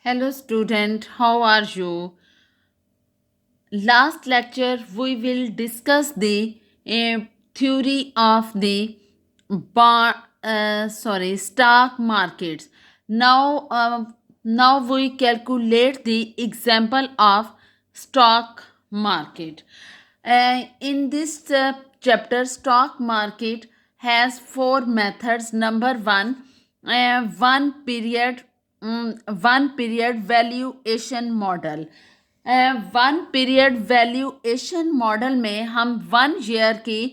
Hello, student. How are you? Last lecture, we will discuss the theory of the stock markets. Now, now we calculate the example of stock market. In this chapter, stock market has four methods. Number one, one period valuation model. One period valuation model में हम 1 year की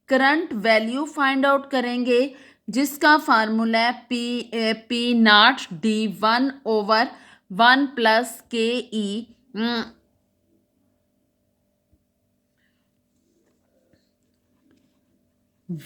current value find out करेंगे, जिसका formula है P0D1/1 plus KE.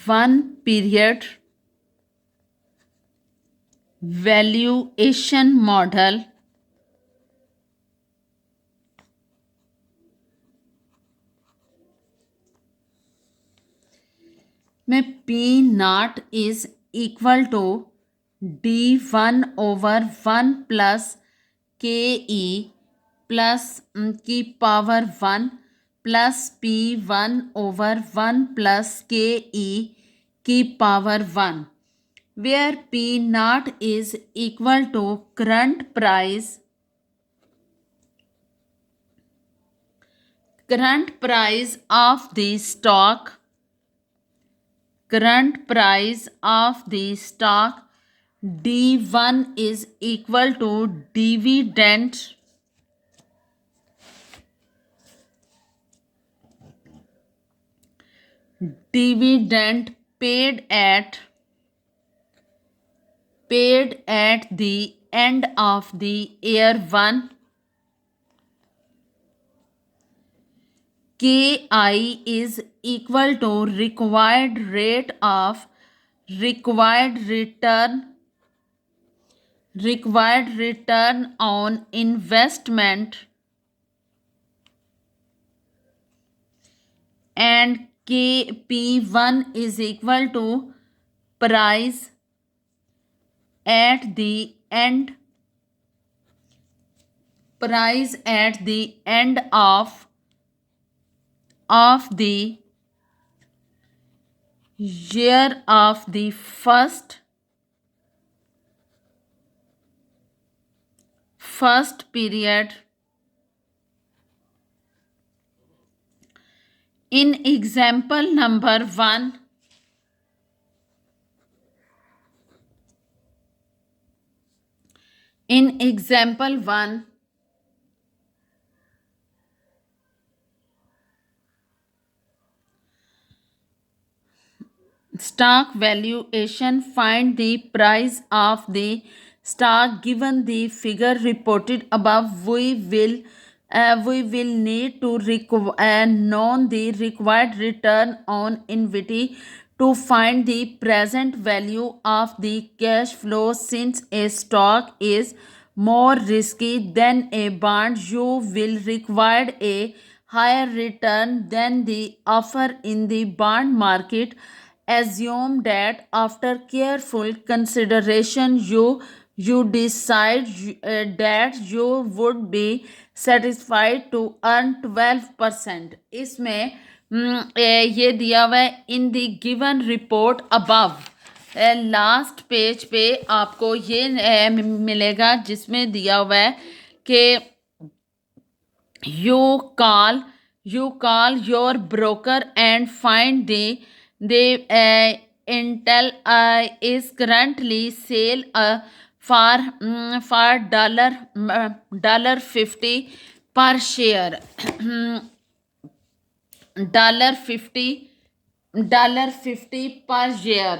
One period valuation model में P0 is equal to D1/1 plus KE plus की power 1 plus P1/1 plus KE की power 1, where P0 is equal to current price of the stock. Current price of the stock. D1 is equal to dividend paid at the end of the year 1. KI is equal to required return on investment, and KP1 is equal to price at the end of the year of the first period. In example number 1, stock valuation, find the price of the stock given the figure reported above. We will need to know the required return on equity to find the present value of the cash flow. Since a stock is more risky than a bond, you will require a higher return than the offer in the bond market. Assume that after careful consideration you decide that you would be satisfied to earn 12%. इसमें ये दिया हुआ है in the given report above. Last page पे आपको ये मिलेगा, जिसमें दिया हुआ है कि you call your broker and find the Intel is currently sale for $50 per share. $50 per share.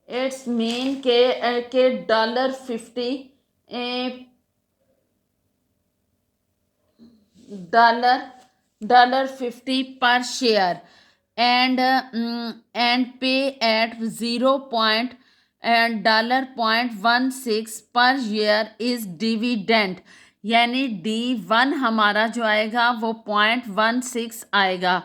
It's mean के $50 per share and pay at 0.16 per year is dividend. यानी D1 हमारा जो आएगा वो 0.16 आएगा.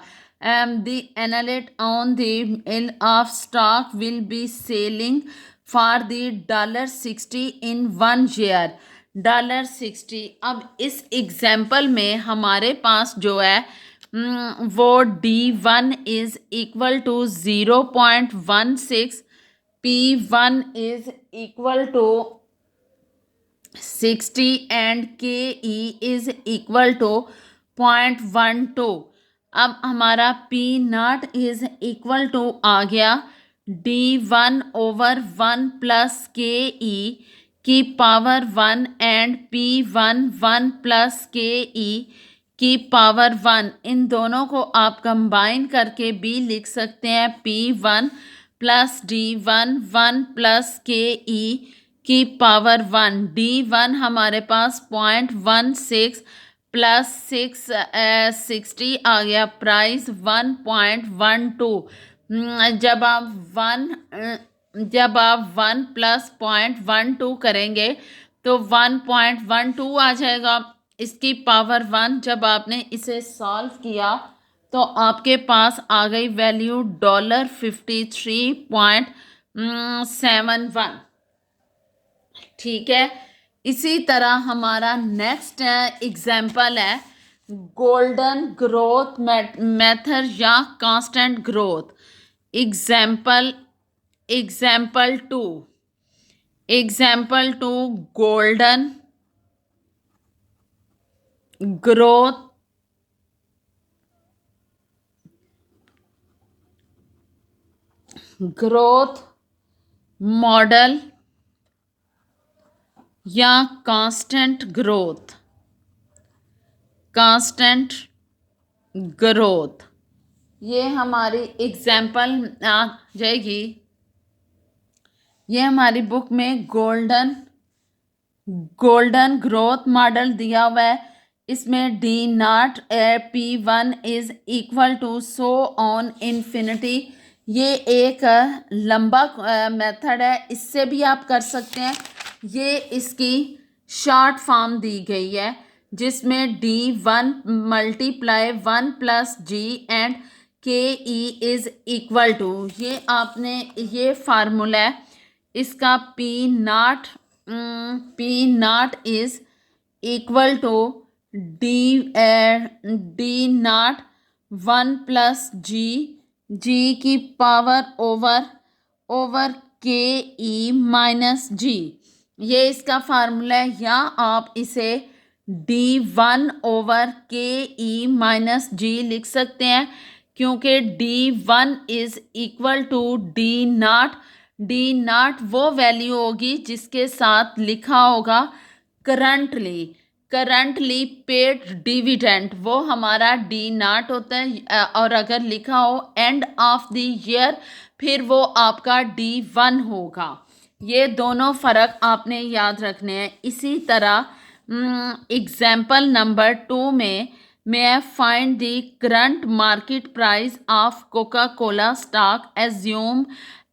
The analyst on the mill of stock will be selling for the $60 in 1 year. $60। अब इस example में हमारे पास जो है वो D1 is equal to 0.16, P1 is equal to 60 and KE is equal to 0.12। अब हमारा P0 इज इक्वल टू आ गया D1 ओवर 1 प्लस KE की power 1 and P1 1 plus KE की पावर 1। इन दोनों को आप कंबाइन करके भी लिख सकते हैं P1 plus D1 1 plus KE की पावर 1। D1 हमारे पास 0.16 प्लस 60 आ गया, प्राइस 1.12। जब आप 1 प्लस 0.12 करेंगे तो 1.12 आ जाएगा इसकी पावर 1। जब आपने इसे सॉल्व किया तो आपके पास आ गई वैल्यू $53.71। ठीक है, इसी तरह हमारा नेक्स्ट एग्जाम्पल है गोल्डन ग्रोथ मेथड या constant growth. Example two golden growth model या कांस्टेंट ग्रोथ, ये हमारी एग्जाम्पल आ जाएगी। ये हमारी बुक में गोल्डन ग्रोथ मॉडल दिया हुआ है। इसमें D0 P1 is equal to so on infinity. ये एक लंबा मेथड है, इससे भी आप कर सकते हैं। ये इसकी शॉर्ट फॉर्म दी गई है जिसमें D1 multiply 1 plus G and KE is equal to, ये आपने ये फार्मूला है इसका P0 is equal to D0 1 plus G की power over KE minus G, ये इसका फार्मूला है। या आप इसे D1 over KE minus G लिख सकते हैं क्योंकि D1 is equal to D0 वो वैल्यू होगी जिसके साथ लिखा होगा करंटली पेड डिविडेंड, वो हमारा D0 होता है। और अगर लिखा हो एंड ऑफ द ईयर फिर वो आपका D1 होगा। ये दोनों फर्क आपने याद रखने हैं। इसी तरह एग्जाम्पल नंबर 2 में मैं find the current market price of Coca Cola stock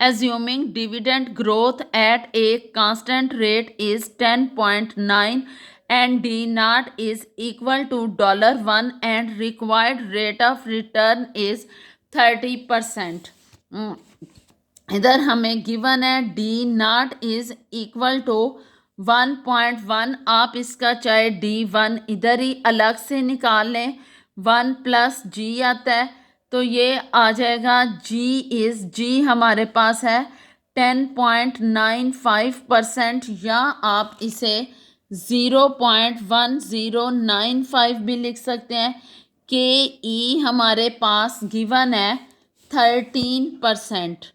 assuming dividend growth at a constant rate is 10.9 and D0 is equal to $1 and required rate of return is 30%। इधर हमें गिवन है D0 is equal to 1.1। आप इसका चाहे D1 इधर ही अलग से निकाल लें, 1 प्लस G आता है तो ये आ जाएगा G हमारे पास है 10.95%, या आप इसे 0.1095 भी लिख सकते हैं। KE हमारे पास गिवन है 13%।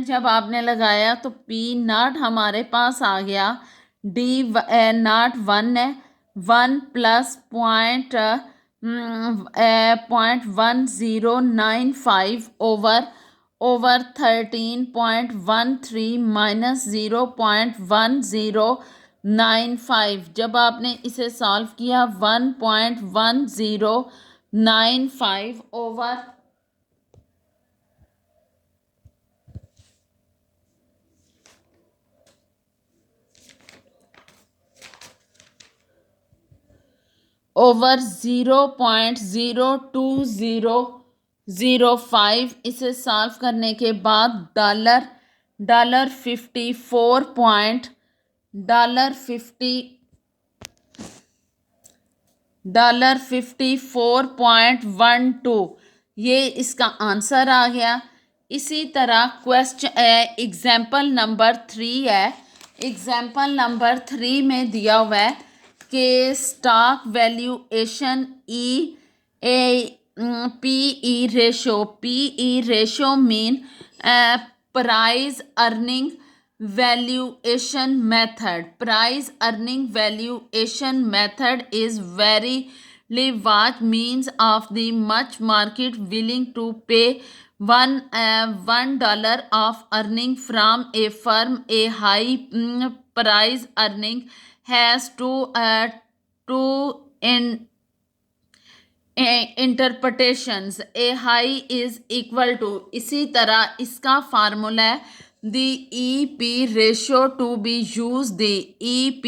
जब आपने लगाया तो P0 हमारे पास आ गया D0 1 है, 1 प्लस 0.1095 ओवर 13.13 माइनस 0.1095। जब आपने इसे सॉल्व किया 1.1095 ओवर 0.02005। इसे सॉल्व करने के बाद $54.96 $54.12 ये इसका आंसर आ गया। इसी तरह क्वेश्चन एग्जाम्पल नंबर 3 है। एग्जाम्पल नंबर 3 में दिया हुआ है कि stock valuation PE mean price earning valuation method is very large means of the much market willing to pay $1 of earning from a firm. A high price earning has two interpretations. A high is equal to, इसी तरह इसका formula है the EP ratio to be used. the EP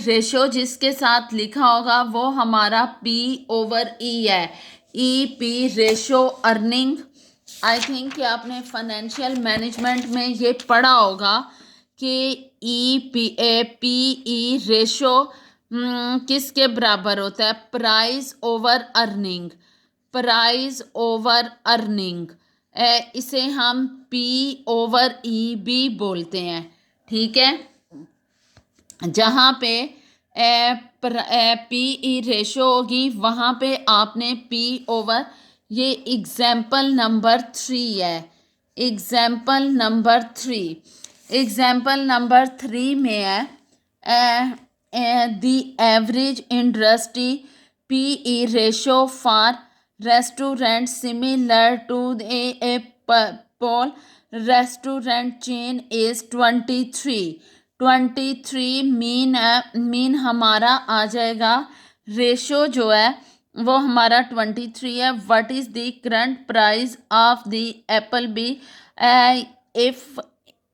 ratio जिसके साथ लिखा होगा वो हमारा P/E है। EP ratio earning, I think कि आपने फाइनेंशियल मैनेजमेंट में ये पढ़ा होगा कि PE रेशो किसके बराबर होता है? Price over earning. इसे हम P/E भी बोलते हैं, ठीक है। जहाँ पे PE रेशो होगी वहाँ पे आपने P/, ये एग्जाम्पल नंबर 3 है। एग्जाम्पल नंबर 3 में है the average industry PE ratio for restaurant similar to a Paul restaurant chain is 23 mean हमारा आ जाएगा, रेशो जो है वो हमारा 23 है। What is the current price of the apple B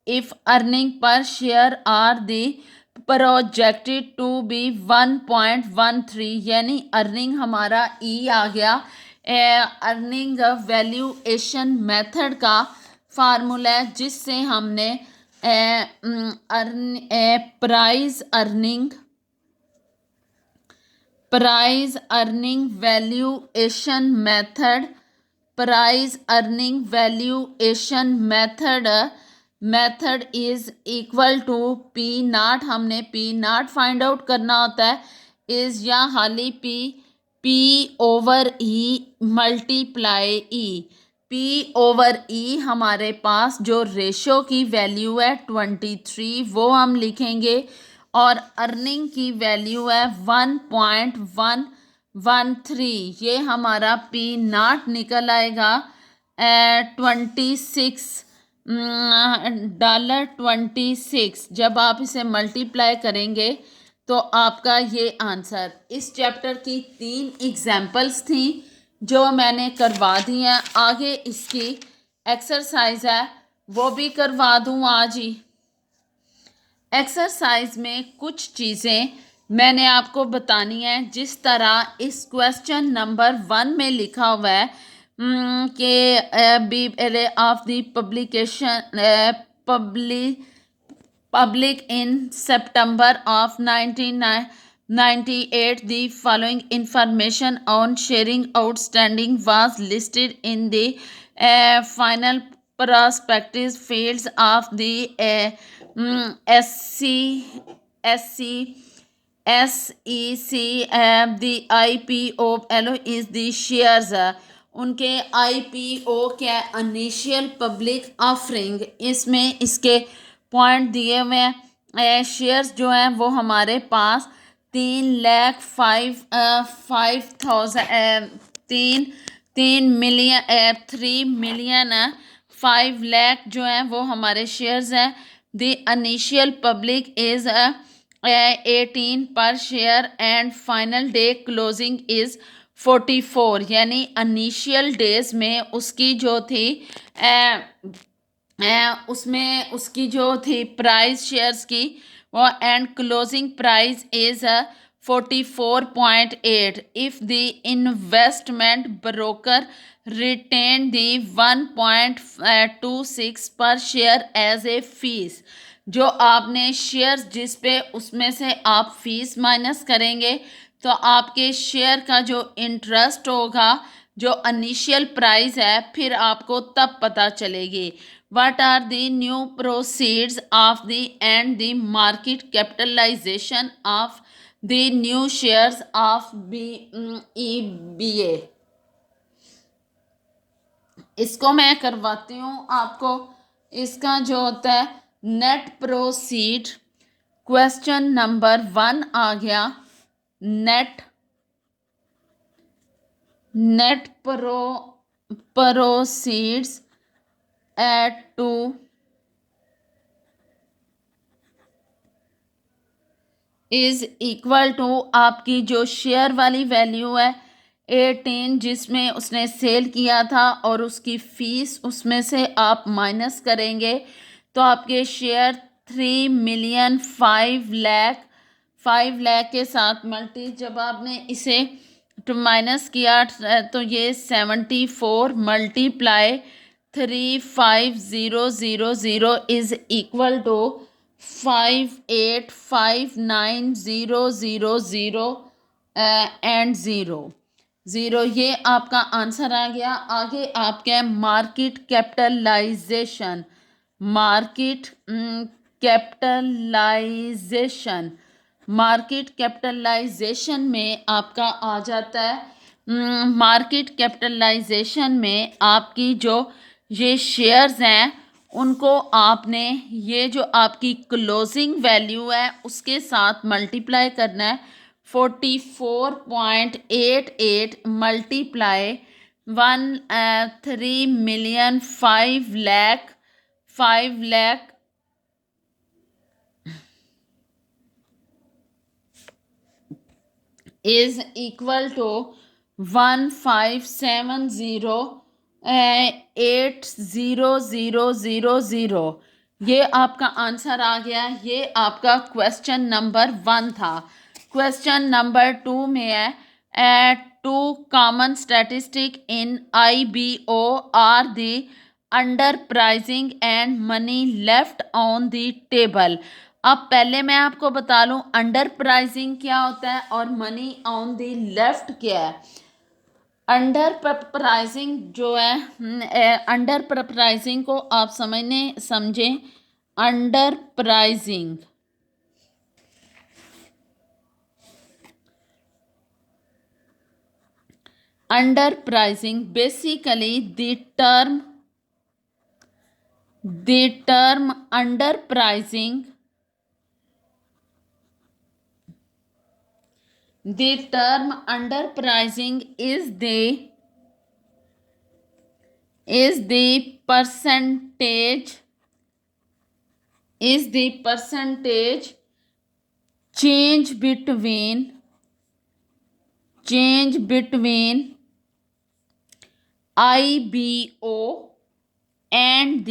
if earning per share are the projected to be 1.13, यानी earning हमारा E आ गया। अर्निंग वैल्यूएशन मेथड का फार्मूला है जिससे हमने price earning valuation method is equal to P0। हमने P0 find out करना होता है, इज या हाली P/E मल्टीप्लाई E। P/E हमारे पास जो रेशो की वैल्यू है 23 वो हम लिखेंगे, और अर्निंग की वैल्यू है 1.113, ये हमारा P0 निकल आएगा $26। जब आप इसे मल्टीप्लाई करेंगे तो आपका ये आंसर। इस चैप्टर की 3 एग्जाम्पल्स थी जो मैंने करवा दी हैं। आगे इसकी एक्सरसाइज है वो भी करवा दूँ आज ही। एक्सरसाइज में कुछ चीज़ें मैंने आपको बतानी है। जिस तरह इस क्वेश्चन नंबर 1 में लिखा हुआ है कि of the public in September of 1998, the following information on sharing outstanding was listed in the final prospectus fields of the SEC. The IPO is the shares, उनके IPO क्या इनिशियल पब्लिक ऑफरिंग, इसमें इसके point दिए हुए हैं। Shares जो हैं वो हमारे पास 3,5,000 जो हैं वो हमारे शेयर्स हैं। द इनिशियल पब्लिक इज 18 पर share and final day closing is 44, यानी इनिशियल डेज में उसकी जो थी उसमें उसकी जो थी प्राइस शेयर्स की वो, and closing price is 44.8। If the investment broker retain the 1.26 per share as a fees, जो आपने शेयर्स जिस पे उसमें से आप फीस माइनस करेंगे तो आपके शेयर का जो इंटरेस्ट होगा, जो इनिशियल प्राइस है, फिर आपको तब पता चलेगी। What are the new proceeds of the and the market capitalization of the new shares of BEBA। इसको मैं करवाती हूँ आपको। इसका जो होता है नेट प्रोसीड, क्वेश्चन नंबर 1 आ गया। Net net proceeds at two is equal to आपकी जो शेयर वाली वैल्यू है 18, जिसमें उसने सेल किया था, और उसकी फीस उसमें से आप माइनस करेंगे तो आपके शेयर 3,000,000 5 लाख के साथ मल्टी, जब आपने इसे तो माइनस किया तो ये 74 multiply 35,000 is equal to 5859,000 and zero. ये आपका आंसर आ गया। आगे आपके market capitalization, market capitalization market capitalization में आपका आ जाता है। मार्केट कैपिटलाइजेशन में आपकी जो ये शेयर्स हैं उनको आपने ये जो आपकी क्लोजिंग वैल्यू है उसके साथ मल्टीप्लाई करना है। 44.88 multiply 3,000,000 5 lakh is equal to 1570,80000। ये आपका आंसर आ गया। ये आपका क्वेश्चन नंबर 1 था। क्वेश्चन नंबर 2 में है two common statistic in IBO are the underpricing and money left on the table. अब पहले मैं आपको बता लूं अंडर प्राइसिंग क्या होता है और मनी ऑन द लेफ्ट क्या है। अंडर प्राइसिंग जो है, अंडर प्राइसिंग को आप समझें। Under pricing under pricing basically the term under pricing The term underpricing is the percentage change between IBO and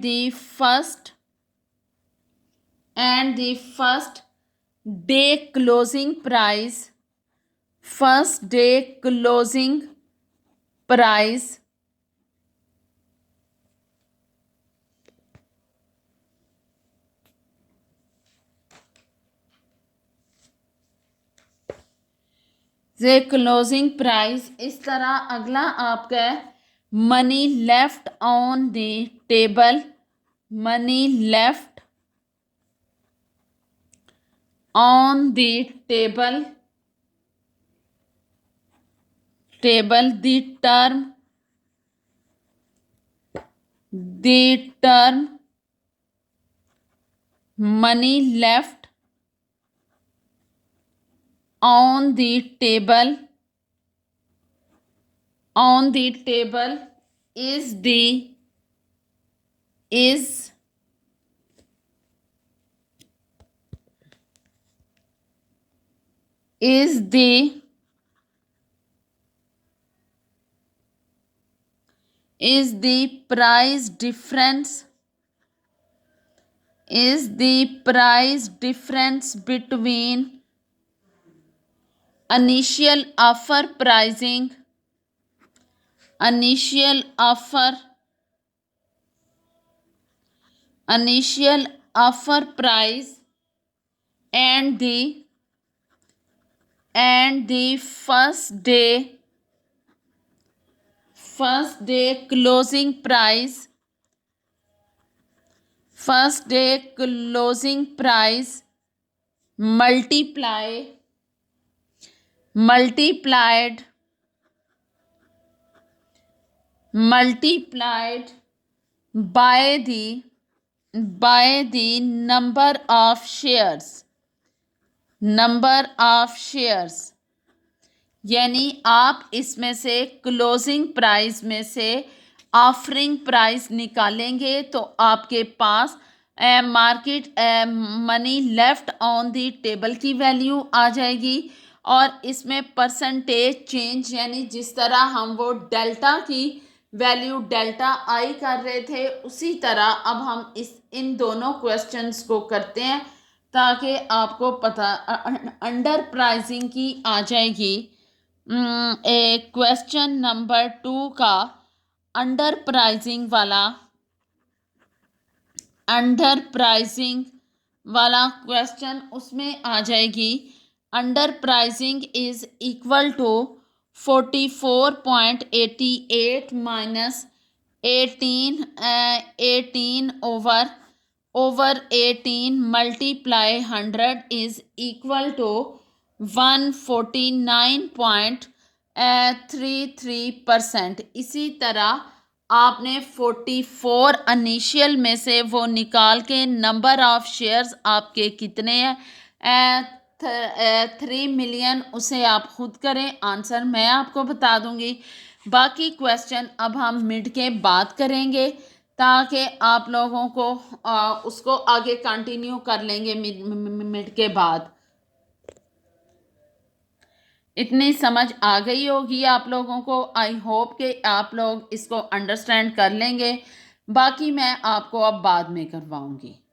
the first day closing price, closing price. इस तरह अगला आपका है money left on the table, money left on the table the term money left on the table is the price difference between initial offer pricing initial offer price and the first day closing price, multiplied multiplied by the number of shares, यानी आप इसमें से closing price में से offering price निकालेंगे तो आपके पास market money left on the table की वैल्यू आ जाएगी। और इसमें परसेंटेज चेंज, यानी जिस तरह हम वो डेल्टा की वैल्यू डेल्टा आई कर रहे थे उसी तरह अब हम इन दोनों क्वेश्चंस को करते हैं ताकि आपको पता अंडर प्राइसिंग की आ जाएगी। क्वेश्चन नंबर 2 का अंडर प्राइसिंग वाला क्वेश्चन उसमें आ जाएगी। Underpricing is equal to 44.88 minus 18 over 18 multiply 100 is equal to 149.33%। इसी तरह आपने 44 इनिशियल में से वो निकाल के नंबर ऑफ शेयर्स आपके कितने हैं 3 मिलियन, उसे आप खुद करें, आंसर मैं आपको बता दूंगी। बाकी क्वेश्चन अब हम मिड के बाद करेंगे ताकि आप लोगों को उसको आगे कंटिन्यू कर लेंगे मिड के बाद। इतनी समझ आ गई होगी आप लोगों को। आई होप कि आप लोग इसको अंडरस्टैंड कर लेंगे। बाकी मैं आपको अब बाद में करवाऊंगी।